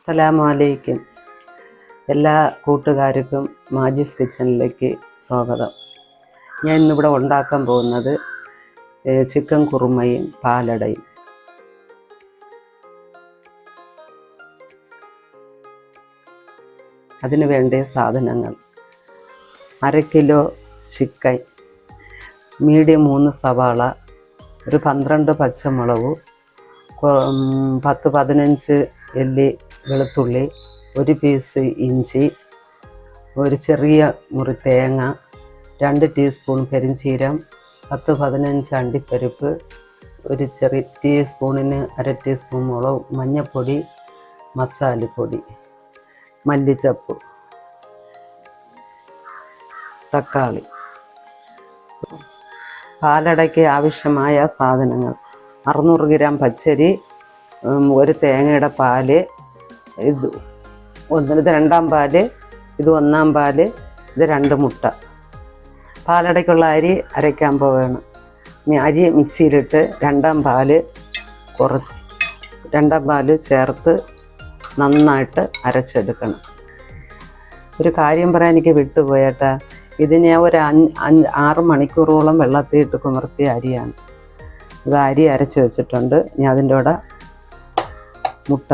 അസ്സലാമലൈക്കും. എല്ലാ കൂട്ടുകാർക്കും മാജിസ് കിച്ചണിലേക്ക് സ്വാഗതം. ഞാൻ ഇന്നിവിടെ ഉണ്ടാക്കാൻ പോകുന്നത് ചിക്കൻ കുറുമയും പാലടയും. അതിന് വേണ്ട സാധനങ്ങൾ: 1/2 കിലോ ചിക്കൻ, മീഡിയം 3 സവാള, ഒരു 12 പച്ചമുളക്, 10-15 എല്ലി വെളുത്തുള്ളി, ഒരു പീസ് ഇഞ്ചി, ഒരു ചെറിയ മുറി തേങ്ങ, 2 ടീസ്പൂൺ പെരിഞ്ചീരം, 10-15 അണ്ടിപ്പരിപ്പ്, ഒരു ചെറിയ ടീസ്പൂണിന് 1/2 ടീസ്പൂൺ മുളക്, മഞ്ഞൾപ്പൊടി, മസാലപ്പൊടി, മല്ലിച്ചപ്പ്, തക്കാളി. പാലടയ്ക്ക് ആവശ്യമായ സാധനങ്ങൾ: 600 ഗ്രാം പച്ചരി, ഒരു തേങ്ങയുടെ പാല്, ഇത് 2 പാല്, ഇത് 1 പാല്, ഇത് 2 മുട്ട. പാലടയ്ക്കുള്ള അരി അരയ്ക്കാൻ പോവുകയാണ്. ഇനി അരി മിക്സിയിലിട്ട് 2 പാല് 2 പാല് ചേർത്ത് നന്നായിട്ട് അരച്ചെടുക്കണം. ഒരു കാര്യം പറയാൻ എനിക്ക് വിട്ടുപോയേട്ടാ, ഇത് ഞാൻ ഒരു 6 മണിക്കൂറോളം വെള്ളത്തിൽ ഇട്ട് കുതിർത്തിയ അരിയാണ്. ഇത് അരി അരച്ച് വെച്ചിട്ടുണ്ട്. ഞാൻ അതിൻ്റെ കൂടെ മുട്ട,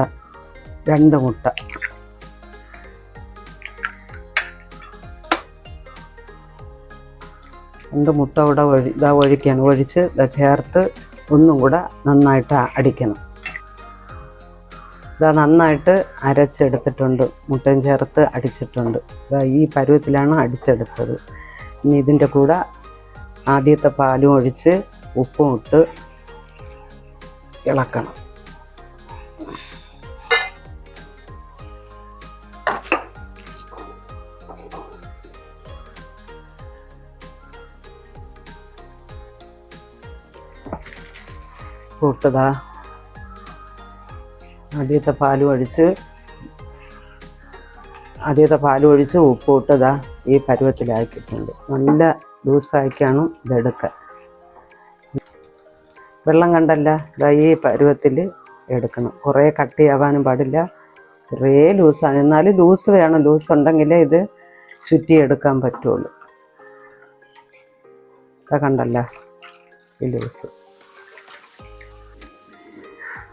2 മുട്ട, ഇവിടെ ഒഴിക്കുകയാണ്. ഒഴിച്ച് ചേർത്ത് ഒന്നും കൂടെ നന്നായിട്ട് അടിക്കണം. നന്നായിട്ട് അരച്ചെടുത്തിട്ടുണ്ട്. മുട്ടയും ചേർത്ത് അടിച്ചിട്ടുണ്ട്. ഈ പരുവത്തിലാണ് അടിച്ചെടുത്തത്. ഇനി ഇതിൻ്റെ കൂടെ ആദ്യത്തെ പാലും ഒഴിച്ച് ഉപ്പും ഇട്ട് ഇളക്കണം. കൂട്ടതാ ആദ്യത്തെ പാലും ഒഴിച്ച് ഉപ്പ് ഇട്ടതാ ഈ പരുവത്തിലാക്കിയിട്ടുണ്ട്. നല്ല ലൂസാക്കിയാണ് ഇതെടുക്കുക. വെള്ളം കണ്ടല്ല, ഈ പരുവത്തിൽ എടുക്കണം. കുറേ കട്ടിയാവാനും പാടില്ല, കുറേ ലൂസാണ്. എന്നാലും ലൂസ് വേണം. ലൂസ് ഉണ്ടെങ്കിലേ ഇത് ചുറ്റിയെടുക്കാൻ പറ്റുള്ളൂ. കണ്ടല്ല ഈ ലൂസ്.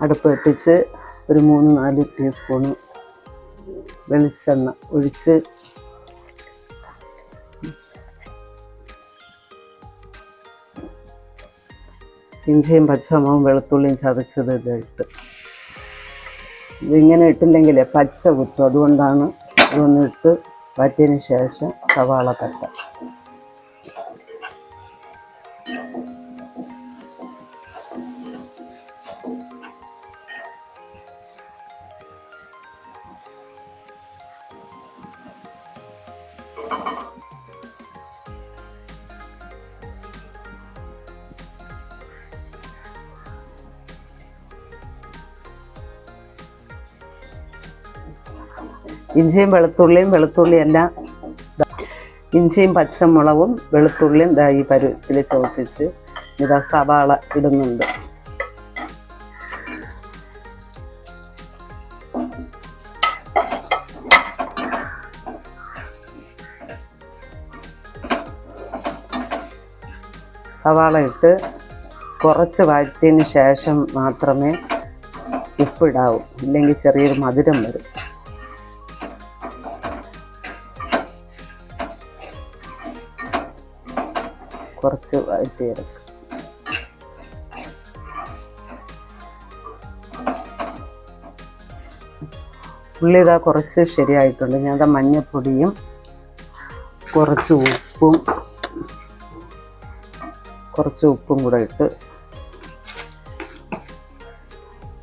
അടുപ്പ് കത്തിച്ച് ഒരു 3-4 ടീസ്പൂണ് വെളിച്ചെണ്ണ ഒഴിച്ച് ഇഞ്ചിയും പച്ചമുളകും വെളുത്തുള്ളിയും ചതച്ചത് ഇതിട്ട്. ഇതിങ്ങനെ ഇട്ടില്ലെങ്കിൽ പച്ച കുത്തും. അതുകൊണ്ടാണ് ഇതൊന്നിട്ട് വറ്റിയതിന് ശേഷം സവാള തട്ട. ഇഞ്ചിയും വെളുത്തുള്ളിയെല്ലാം ഇഞ്ചിയും പച്ചമുളകും വെളുത്തുള്ളിയും ഈ പരുവത്തിൽ ചുവട്ടിച്ച് സവാള ഇടുന്നുണ്ട്. സവാള ഇട്ട് കുറച്ച് വഴറ്റിയതിന് ശേഷം മാത്രമേ ഉപ്പിടാവൂ, ഇല്ലെങ്കിൽ ചെറിയൊരു മധുരം വരും. കുറച്ച് വഴറ്റിയെടുക്കും. ഉള്ളി കുറച്ച് ശരിയായിട്ടുണ്ട്. ഞാൻ മഞ്ഞൾപ്പൊടിയും കുറച്ച് ഉപ്പും കൂടെ ഇട്ട്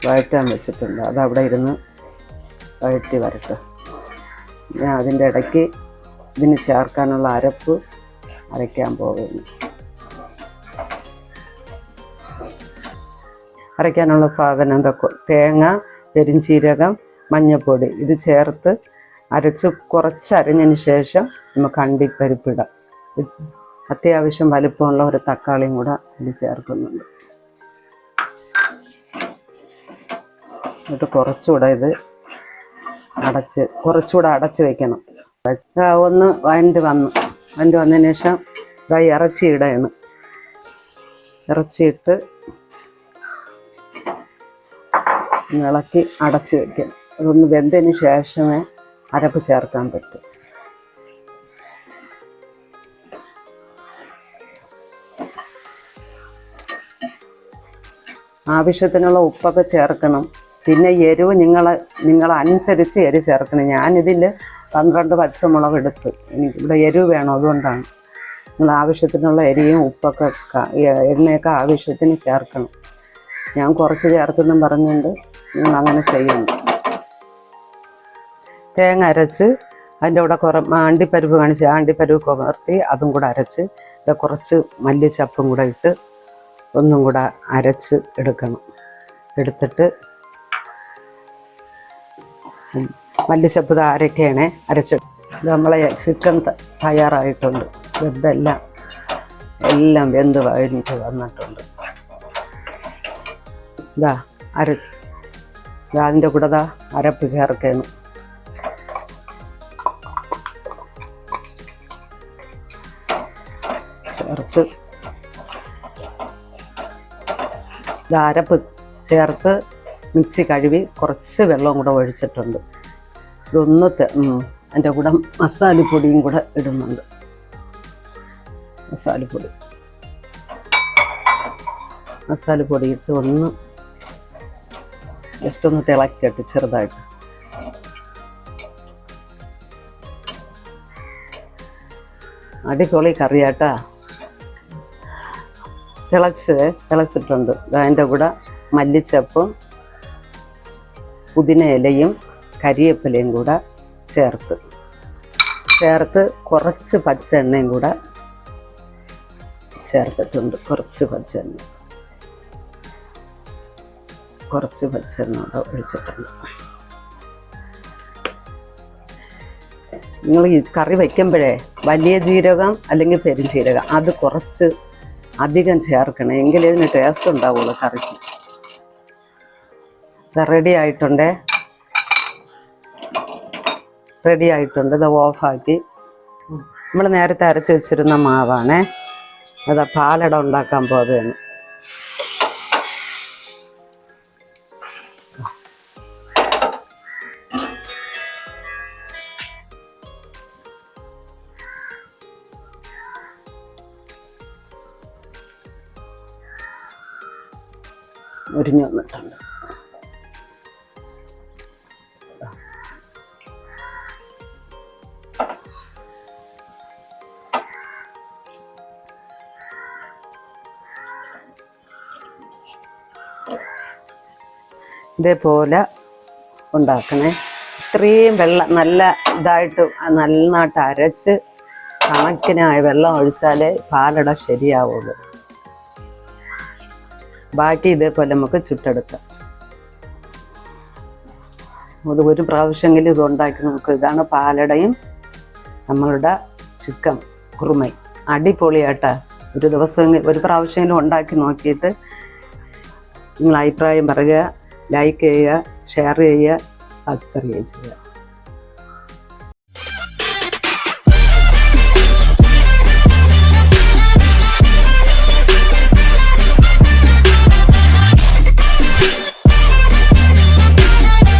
വഴറ്റാൻ വെച്ചിട്ടുണ്ട്. അതവിടെ ഇരുന്ന് വഴറ്റി വരട്ടെ. ഞാൻ അതിൻ്റെ ഇടയ്ക്ക് ഇതിന് ചേർക്കാനുള്ള അരപ്പ് അരയ്ക്കാൻ പോകുന്നു. അരയ്ക്കാനുള്ള സാധനം തേങ്ങ, പെരിഞ്ചീരകം, മഞ്ഞൾപ്പൊടി ഇത് ചേർത്ത് അരച്ച് കുറച്ചരഞ്ഞതിന് ശേഷം നമുക്ക് അണ്ടിപ്പരിപ്പിടാം. അത്യാവശ്യം വലിപ്പമുള്ള ഒരു തക്കാളിയും കൂടെ ഇത് ചേർക്കുന്നുണ്ട്. എന്നിട്ട് കുറച്ചുകൂടെ ഇത് കുറച്ചുകൂടെ അടച്ച് വെക്കണം. ഒന്ന് വന്നതിന് ശേഷം ഇറച്ചി ഇടയാണ്. ഇറച്ചിയിട്ട് ഇളക്കി അടച്ച് വെക്കണം. അതൊന്ന് വെന്തതിന് ശേഷമേ അരപ്പ് ചേർക്കാൻ പറ്റും. ആവശ്യത്തിനുള്ള ഉപ്പൊക്കെ ചേർക്കണം. പിന്നെ എരിവ് നിങ്ങളനുസരിച്ച് എരിവ് ചേർക്കണം. ഞാനിതിൽ 12 പച്ചമുളക് എടുത്ത്, എനിക്കിവിടെ എരിവ് വേണം, അതുകൊണ്ടാണ്. നിങ്ങൾ ആവശ്യത്തിനുള്ള എരിയും ഉപ്പൊക്കെ എണ്ണയൊക്കെ ആവശ്യത്തിന് ചേർക്കണം. ഞാൻ കുറച്ച് ചേർത്തെന്നും പറഞ്ഞുകൊണ്ട് നിങ്ങൾ അങ്ങനെ ചെയ്യണം. തേങ്ങ അരച്ച് അതിൻ്റെ കൂടെ അണ്ടിപ്പരിപ്പ് കാണിച്ച് അണ്ടിപ്പരിപ്പ് കുമർത്തി അതും കൂടെ അരച്ച് കുറച്ച് മല്ലിച്ചപ്പും കൂടെ ഇട്ട് ഒന്നും കൂടെ അരച്ച് എടുക്കണം. എടുത്തിട്ട് മല്ലിച്ചപ്പ് അരക്കണേ. നമ്മളെ ചിക്കൻ തയ്യാറായിട്ടുണ്ട്. എല്ലാം വെന്ത് കഴിഞ്ഞിട്ട് വന്നിട്ടുണ്ട്. അതിൻ്റെ കൂടെ അരപ്പ് ചേർക്കണം. ചേർത്ത് അരപ്പ് ചേർത്ത് മിക്സി കഴുകി കുറച്ച് വെള്ളവും കൂടെ ഒഴിച്ചിട്ടുണ്ട്. ഇതൊന്ന് അതിൻ്റെ കൂടെ മസാലപ്പൊടിയും കൂടെ ഇടുന്നുണ്ട്. മസാലപ്പൊടി ഇട്ട് ഒന്ന് ജസ്റ്റ് ഒന്ന് തിളക്കട്ടെ ചെറുതായിട്ട്. അടിപൊളി കറിയാട്ടാ. തിളച്ചിട്ടുണ്ട്. അതിൻ്റെ കൂടെ മല്ലിച്ചപ്പും പുതിന ഇലയും കരിയേപ്പിലയും കൂടെ ചേർത്ത് കുറച്ച് പച്ച എണ്ണയും കൂടെ ചേർത്തിട്ടുണ്ട്. കുറച്ച് പച്ചെണ്ണ കൂടെ ഒഴിച്ചിട്ടുണ്ട്. നിങ്ങൾ ഈ കറി വയ്ക്കുമ്പോഴേ വലിയ ജീരകം അല്ലെങ്കിൽ പെരുംജീരകം അത് കുറച്ച് അധികം ചേർക്കണം. എങ്കിലേ ഇതിന് ടേസ്റ്റ് ഉണ്ടാവുള്ളൂ കറിക്ക്. റെഡി ആയിട്ടുണ്ട്. ഇത് ഓഫാക്കി. നമ്മൾ നേരത്തെ അരച്ച് വെച്ചിരുന്ന മാവാണേ. പാലട ഉണ്ടാക്കാൻ പോവുകയാണ്. ഉരിഞ്ഞു വന്നിട്ടുണ്ട്. ഇതേപോലെ ഉണ്ടാക്കണേ. ഇത്രയും വെള്ളം നന്നായിട്ട് അരച്ച് കണക്കിനായ വെള്ളം ഒഴിച്ചാലേ പാലട ശരിയാവുള്ളൂ. ബാക്കി ഇതേപോലെ നമുക്ക് ചുട്ടെടുക്കാം. അത് ഒരു പ്രാവശ്യമെങ്കിലും ഇത് ഉണ്ടാക്കി നമുക്ക്. ഇതാണ് പാലടയും നമ്മളുടെ ചിക്കൻ കുറുമയും. അടിപൊളിയാട്ടാ. ഒരു പ്രാവശ്യമെങ്കിലും ഉണ്ടാക്കി നോക്കിയിട്ട് നിങ്ങൾ അഭിപ്രായം പറയുക, ലൈക്ക് ചെയ്യുക, ഷെയർ ചെയ്യുക, സബ്സ്ക്രൈബ് ചെയ്യുക.